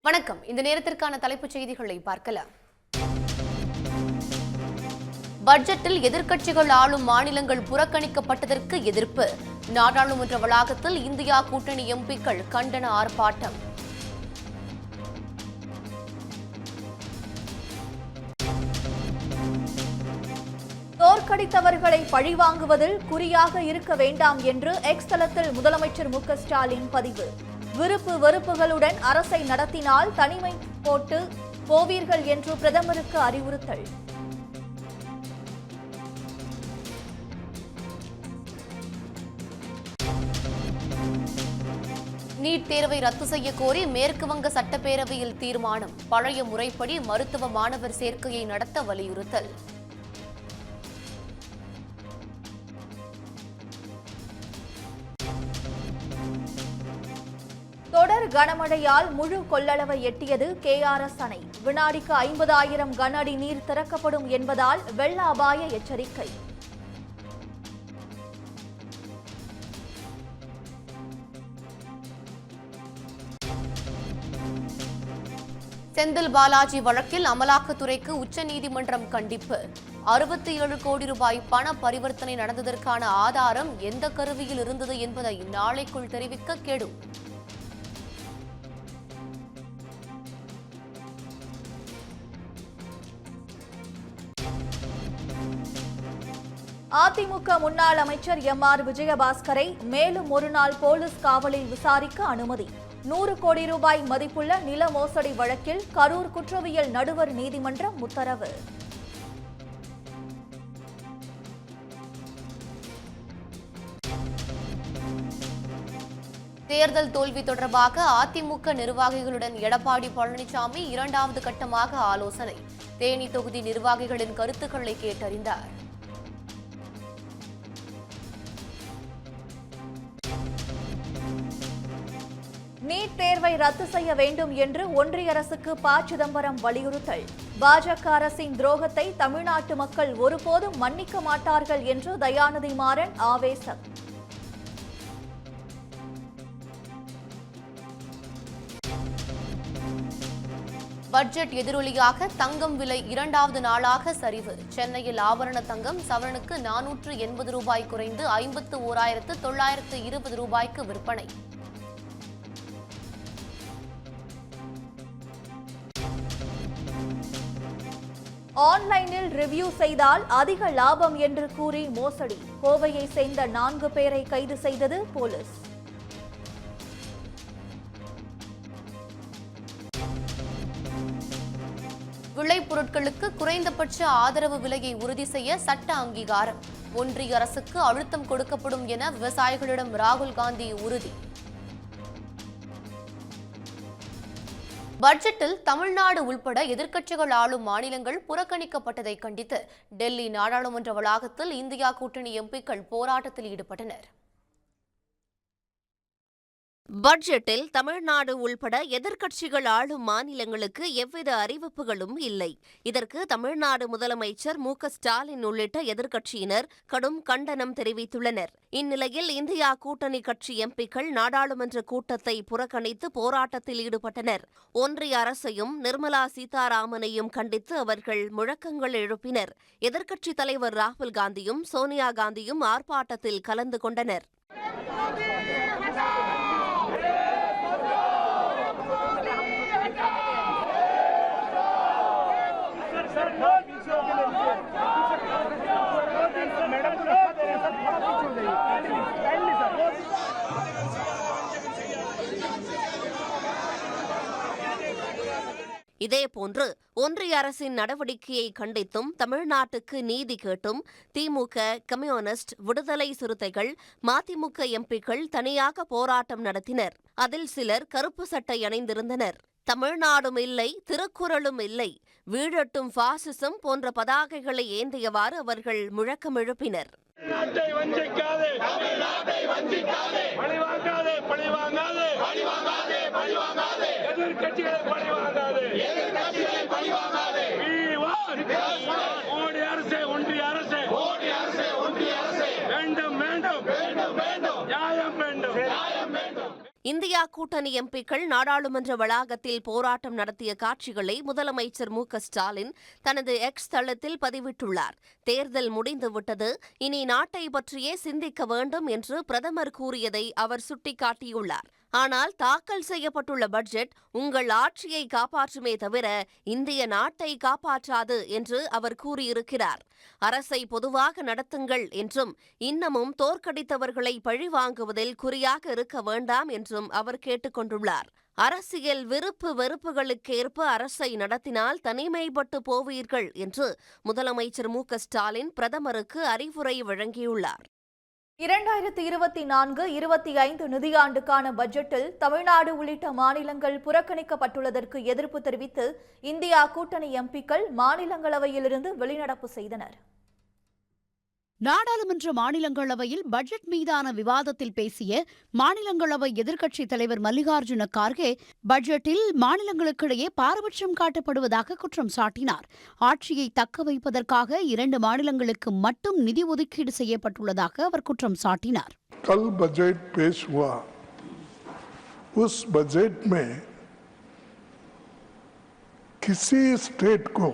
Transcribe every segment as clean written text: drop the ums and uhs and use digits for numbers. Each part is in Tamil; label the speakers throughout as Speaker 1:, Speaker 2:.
Speaker 1: வணக்கம். இந்த நேரத்திற்கான தலைப்புச் செய்திகளை பார்க்கலாம். பட்ஜெட்டில் எதிர்க்கட்சிகள் ஆளும் மாநிலங்கள் புறக்கணிக்கப்பட்டதற்கு எதிர்ப்பு. நாடாளுமன்ற வளாகத்தில் இந்தியா கூட்டணி எம்பிக்கள் கண்டன ஆர்ப்பாட்டம்.
Speaker 2: தோற்கடித்தவர்களை பழிவாங்குவதில் குறியாக இருக்க வேண்டாம் என்று எக்ஸ் தளத்தில் முதலமைச்சர் மு.க.ஸ்டாலின் பதிவு. விருப்பு வெறுப்புகளுடன் அரசை நடத்தினால் தனிமை போட்டு போவீர்கள் என்று பிரதமருக்கு அறிவுறுத்தல்.
Speaker 1: நீட் தேர்வை ரத்து செய்ய கோரி மேற்கு வங்க சட்டப்பேரவையில் தீர்மானம். பழைய முறைப்படி மருத்துவ மாணவர் சேர்க்கையை நடத்த வலியுறுத்தல்.
Speaker 2: தொடர் கனமழையால் முழு கொள்ளளவை எட்டியது கேஆர்எஸ் அணை. வினாடிக்கு 50,000 கன அடி நீர் திறக்கப்படும் என்பதால் வெள்ள அபாய எச்சரிக்கை.
Speaker 1: செந்தில் பாலாஜி வழக்கில் அமலாக்கத்துறைக்கு உச்சநீதிமன்றம் கண்டிப்பு. 67 கோடி ரூபாய் பண பரிவர்த்தனை நடந்ததற்கான ஆதாரம் எந்த கருவியில் இருந்தது என்பதை நாளைக்குள் தெரிவிக்க கெடு.
Speaker 2: அதிமுக முன்னாள் அமைச்சர் எம்.ஆர். விஜயபாஸ்கரை மேலும் ஒரு நாள் போலீஸ் காவலில் விசாரிக்க அனுமதி. 100 கோடி ரூபாய் மதிப்புள்ள நில மோசடி வழக்கில் கரூர் குற்றவியல் நடுவர் நீதிமன்றம் உத்தரவு.
Speaker 1: தேர்தல் தோல்வி தொடர்பாக அதிமுக நிர்வாகிகளுடன் எடப்பாடி பழனிசாமி 2வது கட்டமாக ஆலோசனை. தேனி தொகுதி நிர்வாகிகளின் கருத்துக்களை கேட்டறிந்தார்.
Speaker 2: நீட் தேர்வை ரத்து செய்ய வேண்டும் என்று ஒன்றிய அரசுக்கு ப. சிதம்பரம் வலியுறுத்தல். பாஜக அரசின் துரோகத்தை தமிழ்நாட்டு மக்கள் ஒருபோதும் மன்னிக்க மாட்டார்கள் என்று தயாநிதி மாறன் ஆவேசம்.
Speaker 1: பட்ஜெட் எதிரொலியாக தங்கம் விலை 2வது நாளாக சரிவு. சென்னையில் ஆபரண தங்கம் சவரனுக்கு 480 ரூபாய் குறைந்து 51,920 ரூபாய்க்கு விற்பனை.
Speaker 2: ஆன்லைனில் ரிவ்யூ செய்தால் அதிக லாபம் என்று கூறி மோசடி. கோவையை சேர்ந்த 4 பேரை கைது செய்தது போலீஸ்.
Speaker 1: விளைபொருட்களுக்கு குறைந்தபட்ச ஆதரவு விலையை உறுதி செய்ய சட்ட அங்கீகாரம். ஒன்றிய அரசுக்கு அழுத்தம் கொடுக்கப்படும் என விவசாயிகளிடம் ராகுல் காந்தி உறுதி. பட்ஜெட்டில் தமிழ்நாடு உள்பட எதிர்க்கட்சிகள் ஆளும் மாநிலங்கள் புறக்கணிக்கப்பட்டதை கண்டித்து டெல்லி நாடாளுமன்ற வளாகத்தில் இந்தியா கூட்டணி எம்பிக்கள் போராட்டத்தில் ஈடுபட்டனர்.
Speaker 3: பட்ஜெட்டில் தமிழ்நாடு உள்பட எதிர்க்கட்சிகள் ஆளும் மாநிலங்களுக்கு எவ்வித அறிவிப்புகளும் இல்லை. இதற்கு தமிழ்நாடு முதலமைச்சர் மு.க.ஸ்டாலின் உள்ளிட்ட எதிர்க்கட்சியினர் கடும் கண்டனம் தெரிவித்துள்ளனர். இந்நிலையில் இந்தியா கூட்டணி கட்சி எம்பிக்கள் நாடாளுமன்ற கூட்டத்தை புறக்கணித்து போராட்டத்தில் ஈடுபட்டனர். ஒன்றிய அரசையும் நிர்மலா சீதாராமனையும் கண்டித்து அவர்கள் முழக்கங்கள் எழுப்பினர். எதிர்க்கட்சித் தலைவர் ராகுல் காந்தியும் சோனியா காந்தியும் ஆர்ப்பாட்டத்தில் கலந்து கொண்டனர். இதேபோன்று ஒன்றிய அரசின் நடவடிக்கையை கண்டித்தும் தமிழ்நாட்டுக்கு நீதி கேட்டும் திமுக, கம்யூனிஸ்ட், விடுதலை சிறுத்தைகள், மதிமுக எம்பிக்கள் தனியாக போராட்டம் நடத்தினர். அதில் சிலர் கருப்பு சட்டை அணிந்திருந்தனர். தமிழ்நாடும் இல்லை, திருக்குறளும் இல்லை, வீழட்டும் பாசிசம் போன்ற பதாகைகளை ஏந்தியவாறு அவர்கள் முழக்கம் எழுப்பினர். இந்தியா கூட்டணி எம்பிக்கள் நாடாளுமன்ற வளாகத்தில் போராட்டம் நடத்திய காட்சிகளை முதலமைச்சர் ஸ்டாலின் தனது எக்ஸ் தளத்தில் பதிவிட்டுள்ளார். தேர்தல் முடிந்துவிட்டது, இனி நாட்டை பற்றியே சிந்திக்க வேண்டும் என்று பிரதமர் கூறியதை அவர் சுட்டிக்காட்டியுள்ளார். ஆனால் தாக்கல் செய்யப்பட்டுள்ள பட்ஜெட் உங்கள் ஆட்சியை காப்பாற்றுமே தவிர இந்திய நாட்டை காப்பாற்றாது என்று அவர் கூறியிருக்கிறார். அரசை பொதுவாக நடத்துங்கள் என்றும் இன்னமும் தோற்கடித்தவர்களை பழிவாங்குவதில் குறியாக இருக்க வேண்டாம் என்றும் அவர் கேட்டுக் கொண்டுள்ளார். அரசியல் விருப்பு வெறுப்புகளுக்கேற்ப அரசை நடத்தினால் தனிமைப்பட்டு போவீர்கள் என்று முதலமைச்சர் ஸ்டாலின் பிரதமருக்கு அறிவுரை வழங்கியுள்ளார்.
Speaker 2: 2024-25 நிதியாண்டுக்கான பட்ஜெட்டில் தமிழ்நாடு உள்ளிட்ட மாநிலங்கள் புறக்கணிக்கப்பட்டுள்ளதற்கு எதிர்ப்பு தெரிவித்து இந்தியா கூட்டணி எம்பிக்கள் மாநிலங்களவையிலிருந்து வெளிநடப்பு செய்தனர்.
Speaker 4: நாடாளுமன்ற மாநிலங்களவையில் பட்ஜெட் மீதான விவாதத்தில் பேசிய மாநிலங்களவை எதிர்க்கட்சித் தலைவர் மல்லிகார்ஜுன கார்கே பட்ஜெட்டில் மாநிலங்களுக்கிடையே பாரபட்சம் காட்டப்படுவதாக குற்றம் சாட்டினார். ஆட்சியை தக்க வைப்பதற்காக 2 மாநிலங்களுக்கு மட்டும் நிதி ஒதுக்கீடு செய்யப்பட்டுள்ளதாக அவர் குற்றம் சாட்டினார்.
Speaker 5: कल बजट पेश हुआ, उस बजट में किसी स्टेट को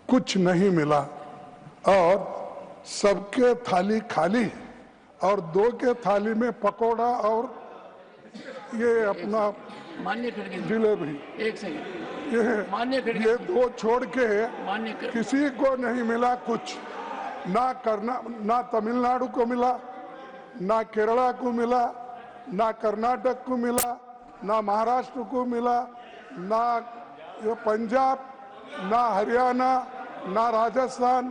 Speaker 5: कुछ नहीं मिला और सबके थाली खाली और 2 के थाली में पकोड़ा और ये अपना जिलेबी, ये 2 छोड़ के किसी को नहीं मिला कुछ। ना तमिलनाडु को मिला, ना केरला को मिला, ना कर्नाटक को मिला, ना महाराष्ट्र को मिला, ना पंजाब, ना हरियाणा, ना राजस्थान,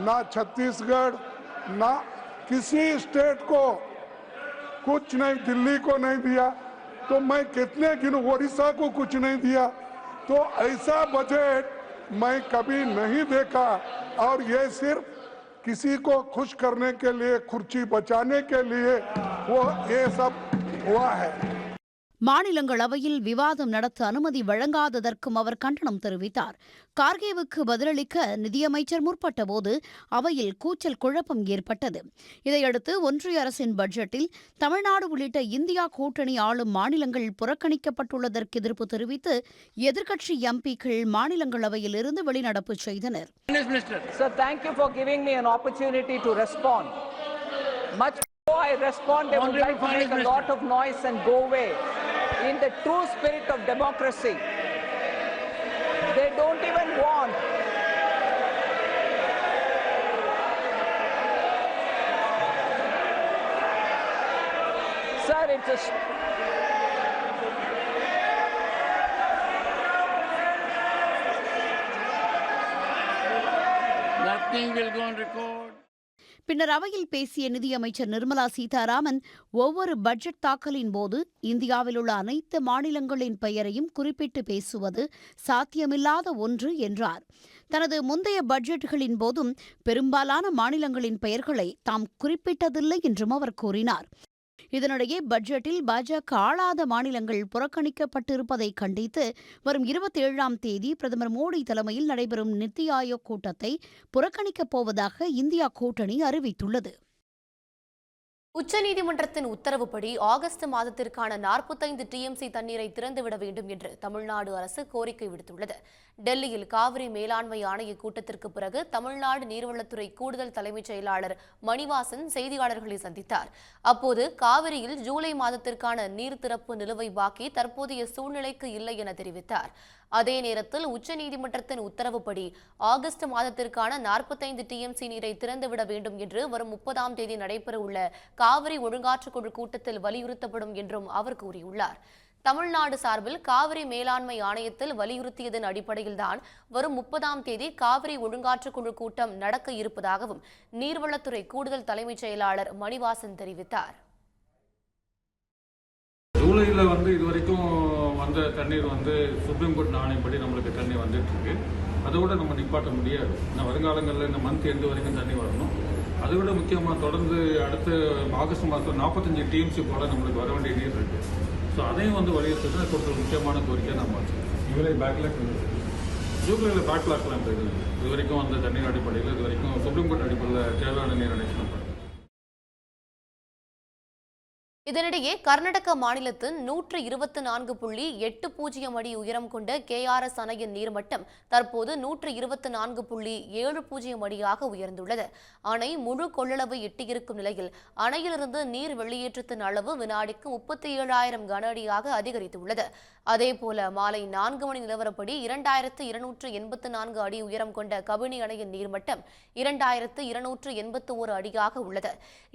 Speaker 5: ना छत्तीसगढ़, ना किसी स्टेट को कुछ नहीं, दिल्ली को नहीं दिया तो मैं कितने गिनूं, ओडिशा को कुछ नहीं दिया। तो ऐसा बजट मैं कभी नहीं देखा और ये सिर्फ किसी को खुश करने के लिए, कुर्सी बचाने के लिए वो ये सब हुआ है.
Speaker 4: மாநிலங்களவையில் விவாதம் நடத்த அனுமதி வழங்காததற்கும் அவர் கண்டனம் தெரிவித்தார். கார்கேவுக்கு பதிலளிக்க நிதியமைச்சர் முற்பட்டபோது அவையில் கூச்சல் குழப்பம் ஏற்பட்டது. இதையடுத்து ஒன்றிய அரசின் பட்ஜெட்டில் தமிழ்நாடு உள்ளிட்ட இந்தியா கூட்டணி ஆளும் மாநிலங்கள் புறக்கணிக்கப்பட்டுள்ளதற்கு எதிர்ப்பு தெரிவித்து எதிர்க்கட்சி எம்பிக்கள் மாநிலங்களவையில் இருந்து வெளிநடப்பு செய்தனர்.
Speaker 6: I respond, they would like to make a lot of noise and go away. In the true spirit of democracy, they don't even want. Sir, it's a...
Speaker 7: Nothing will go on record.
Speaker 4: பின்னர் அவையில் பேசிய நிதியமைச்சர் நிர்மலா சீதாராமன் ஒவ்வொரு பட்ஜெட் தாக்கலின் போது இந்தியாவில் உள்ள அனைத்து மாநிலங்களின் பெயரையும் குறிப்பிட்டு பேசுவது சாத்தியமில்லாத ஒன்று என்றார். தனது முந்தைய பட்ஜெட்டுகளின் போதும் பெரும்பாலான மாநிலங்களின் பெயர்களை தாம் குறிப்பிட்டதில்லை என்றும் அவர் கூறினார். இதனிடையே பட்ஜெட்டில் பாஜக ஆளாத மாநிலங்கள் புறக்கணிக்கப்பட்டிருப்பதை கண்டித்து வரும் 27ஆம் தேதி பிரதமர் மோடி தலைமையில் நடைபெறும் நித்தி ஆயோக் கூட்டத்தை புறக்கணிக்கப் போவதாக இந்தியா கூட்டணி அறிவித்துள்ளது.
Speaker 1: உச்சநீதிமன்றத்தின் உத்தரவுப்படி ஆகஸ்ட் மாதத்திற்கான 45 டிஎம்சி தண்ணீரை திறந்துவிட வேண்டும் என்று தமிழ்நாடு அரசு கோரிக்கை விடுத்துள்ளது. டெல்லியில் காவிரி மேலாண்மை ஆணைய கூட்டத்திற்கு பிறகு தமிழ்நாடு நீர்வளத்துறை கூடுதல் தலைமைச் செயலாளர் மணிவாசன் செய்தியாளர்களை சந்தித்தார். அப்போது காவிரியில் ஜூலை மாதத்திற்கான நீர் திறப்பு நிலுவை பாக்கி தற்போதைய சூழ்நிலைக்கு இல்லை என தெரிவித்தார். அதே நேரத்தில் உச்சநீதிமன்றத்தின் உத்தரவுப்படி ஆகஸ்ட் மாதத்திற்கான 45 டிஎம்சி நீரை திறந்துவிட வேண்டும் என்று வரும் 30ஆம் தேதி நடைபெறவுள்ள காவிரி ஒழுங்காற்றுக்குழு கூட்டத்தில் வலியுறுத்தப்படும் என்றும் அவர் கூறியுள்ளார். தமிழ்நாடு சார்பில் காவிரி மேலாண்மை ஆணையத்தில் வலியுறுத்தியதன் அடிப்படையில்தான் வரும் 30ஆம் தேதி காவிரி ஒழுங்காற்றுக்குழு கூட்டம் நடக்க இருப்பதாகவும் நீர்வளத்துறை கூடுதல் தலைமைச் செயலாளர் மணிவாசன் தெரிவித்தார்.
Speaker 8: ஜூலையில் இது வரைக்கும் வந்த தண்ணீர் சுப்ரீம் கோர்ட் ஆணையப்படி நம்மளுக்கு தண்ணி வந்துட்டு இருக்கு. அதை விட நம்ம நிப்பாட்ட முடியாது. வருங்காலங்களில் இந்த மந்த் எந்த வரைக்கும் தண்ணி வரணும். அதை விட முக்கியமாக தொடர்ந்து அடுத்த ஆகஸ்ட் மாதம் 45 டிஎம்சி போல நம்மளுக்கு வர வேண்டிய நீர் இருக்கு. ஸோ அதையும் வலியுறுத்துறது கொடுத்த முக்கியமான கோரிக்கை நம்ம வச்சுருக்கோம். ஜூலையில் பேக்லாக்லாம் இப்போ இது வரைக்கும் அந்த தண்ணீர் அடிப்படையில் இது வரைக்கும் சுப்ரீம் கோர்ட் அடிப்படையில் தேவையான நீர் அடைச்சு
Speaker 1: இதனிடையே கர்நாடக மாநிலத்தின் 124.80 அடி உயரம் கொண்ட KRS அணையின் நீர்மட்டம் தற்போது 124.70 அடியாக உயர்ந்துள்ளது. அணை முழு கொள்ளளவு எட்டியிருக்கும் நிலையில் அணையிலிருந்து நீர் வெளியேற்றத்தின் அளவு வினாடிக்கு 37,000 கன அடியாக அதிகரித்துள்ளது. அதேபோல மாலை 4 மணி நிலவரப்படி 2284 அடி உயரம் கொண்ட கபினி அணையின் நீர்மட்டம் 2281 அடியாக உள்ளது.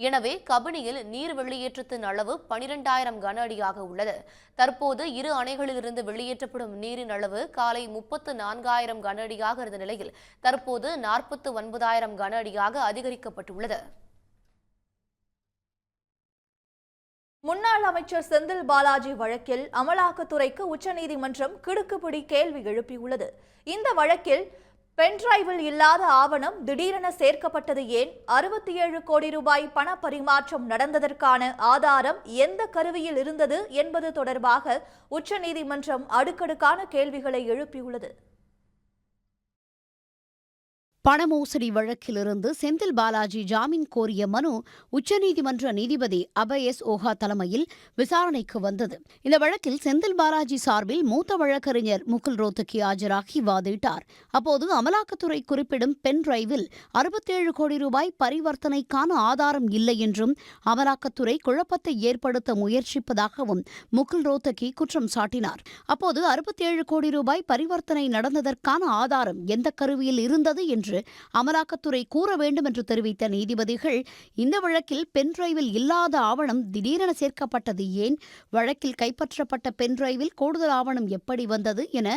Speaker 1: எனவே கபினியில் நீர் வெளியேற்றத்தின் அளவு 12,000 கன அடியாக உள்ளது. தற்போது இரு அணைகளிலிருந்து வெளியேற்றப்படும் நீரின் அளவு காலை 34,000 கன அடியாக இருந்த நிலையில் தற்போது 49,000 கன அடியாக அதிகரிக்கப்பட்டுள்ளது.
Speaker 2: முன்னாள் அமைச்சர் செந்தில் பாலாஜி வழக்கில் அமலாக்கத்துறைக்கு உச்சநீதிமன்றம் கிடுக்குப்பிடி கேள்வி எழுப்பியுள்ளது. இந்த வழக்கில் பென்டிரைவில் இல்லாத ஆவணம் திடீரென சேர்க்கப்பட்டது ஏன்? 67 கோடி ரூபாய் பண பரிமாற்றம் நடந்ததற்கான ஆதாரம் எந்த கருவியில் இருந்தது என்பது தொடர்பாக உச்சநீதிமன்றம் அடுக்கடுக்கான கேள்விகளை எழுப்பியுள்ளது.
Speaker 4: பணமோசடி வழக்கிலிருந்து செந்தில் பாலாஜி ஜாமீன் கோரிய மனு உச்சநீதிமன்ற நீதிபதி அபய் எஸ் ஓஹா தலைமையில் விசாரணைக்கு வந்தது. இந்த வழக்கில் செந்தில் பாலாஜி சார்பில் மூத்த வழக்கறிஞர் முகுல் ரோத்தகி ஆஜராகி வாதிட்டார். அப்போது அமலாக்கத்துறை குறிப்பிடும் பென் டிரைவில் 67 கோடி ரூபாய் பரிவர்த்தனைக்கான ஆதாரம் இல்லை என்றும் அமலாக்கத்துறை குழப்பத்தை ஏற்படுத்த முயற்சிப்பதாகவும் முகுல் ரோத்தகி குற்றம் சாட்டினார். அப்போது 67 கோடி ரூபாய் பரிவர்த்தனை நடந்ததற்கான ஆதாரம் எந்த கருவியில் இருந்தது என்று அமலாக்கத்துறை கூற வேண்டும் என்று தெரிவித்த நீதிபதிகள், இந்த வழக்கில் பென்டிரைவில் இல்லாத ஆவணம் திடீரென சேர்க்கப்பட்டது ஏன்? வழக்கில் கைப்பற்றப்பட்ட பென்டிரைவில் கூடுதல் ஆவணம் எப்படி வந்தது என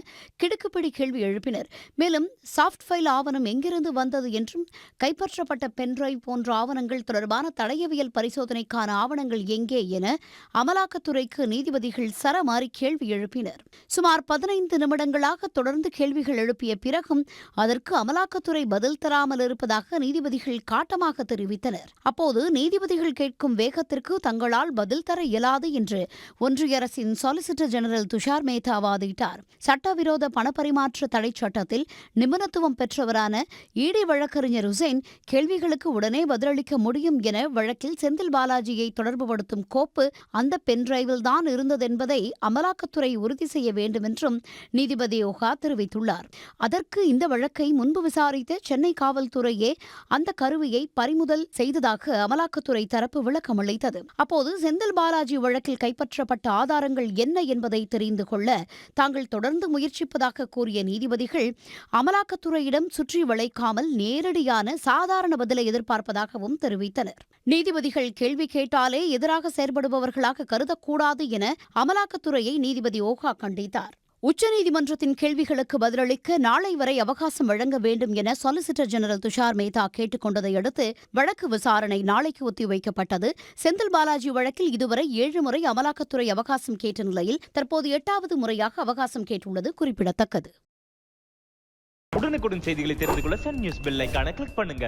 Speaker 4: கிடுக்குப்பிடி கேள்வி எழுப்பினர். மேலும் சாஃப்ட் ஃபைல் ஆவணம் எங்கிருந்து வந்தது என்றும், கைப்பற்றப்பட்ட பென்டிரைவ் போன்ற ஆவணங்கள் தொடர்பான தடயவியல் பரிசோதனைக்கான ஆவணங்கள் எங்கே என அமலாக்கத்துறைக்கு நீதிபதிகள் சரமாரி கேள்வி எழுப்பினர். சுமார் 15 நிமிடங்களாக தொடர்ந்து கேள்விகள் எழுப்பிய பிறகும் அதற்கு அமலாக்கத்துறை பதில் தராமல் இருப்பதாக நீதிபதிகள் காட்டமாக தெரிவித்தனர். அப்போது நீதிபதிகள் கேட்கும் வேகத்திற்கு தங்களால் பதில் தர இயலாது என்று ஒன்றிய அரசின் சாலிசிட்டர் ஜெனரல் துஷார் மேத்தா வாதிட்டார். சட்டவிரோத பணப்பரிமாற்ற தடை சட்டத்தில் நிபுணத்துவம் பெற்றவரான இடி வழக்கறிஞர் ஹுசைன் கேள்விகளுக்கு உடனே பதிலளிக்க முடியும் என வழக்கில் செந்தில் பாலாஜியை தொடர்புபடுத்தும் கோப்பு அந்த பென்டிரைவில் தான் இருந்ததென்பதை அமலாக்கத்துறை உறுதி செய்ய வேண்டும் என்றும் நீதிபதி ஓஹா தெரிவித்துள்ளார். அதற்கு இந்த வழக்கை முன்பு விசாரித்த சென்னை காவல்துறையே அந்த கருவியை பறிமுதல் செய்ததாக அமலாக்கத்துறை தரப்பு விளக்கம் அளித்தது. அப்போது செந்தில் பாலாஜி வழக்கில் கைப்பற்றப்பட்ட ஆதாரங்கள் என்ன என்பதை தெரிந்து கொள்ள தாங்கள் தொடர்ந்து முயற்சிப்பதாக கூறிய நீதிபதிகள், அமலாக்கத்துறையிடம் சுற்றி வளைக்காமல் நேரடியான சாதாரண பதிலை எதிர்பார்ப்பதாகவும் தெரிவித்தனர். நீதிபதிகள் கேள்வி கேட்டாலே எதிராக செயல்படுபவர்களாக கருதக்கூடாது என அமலாக்கத்துறையை நீதிபதி ஓஹா கண்டித்தார். உச்சநீதிமன்றத்தின் கேள்விகளுக்கு பதிலளிக்க நாளை வரை அவகாசம் வழங்க வேண்டும் என சாலிசிட்டர் ஜெனரல் துஷார் மேத்தா கேட்டுக் கொண்டதை அடுத்து வழக்கு விசாரணை நாளைக்கு ஒத்திவைக்கப்பட்டது. செந்தில் பாலாஜி வழக்கில் இதுவரை 7 முறை அமலாக்கத்துறை அவகாசம் கேட்ட நிலையில் தற்போது 8வது முறையாக அவகாசம் கேட்டுள்ளது குறிப்பிடத்தக்கது.
Speaker 9: உடனுக்குடன் செய்திகளை தெரிந்து கொள்ள சன் நியூஸ் பெல் ஐகானை கிளிக் பண்ணுங்க.